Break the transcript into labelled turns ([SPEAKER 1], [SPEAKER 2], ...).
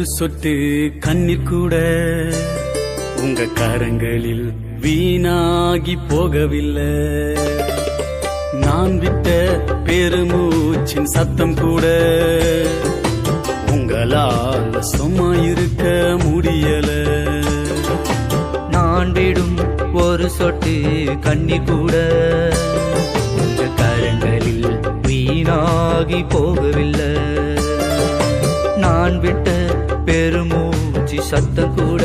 [SPEAKER 1] ஒரு சொட்டு கண்ணீர் கூட உங்க கரங்களில் வீணாகி போகவில்லை. நான் விட்ட பெருமூச்சின் சத்தம் கூட உங்களால் சும்மா இருக்க முடியல.
[SPEAKER 2] நான் விடும் ஒரு சொட்டு கண்ணீர் கூட உங்க கரங்களில் வீணாகி போகவில்லை. நான் விட்ட பெருமூச்சு சத்தம் கூட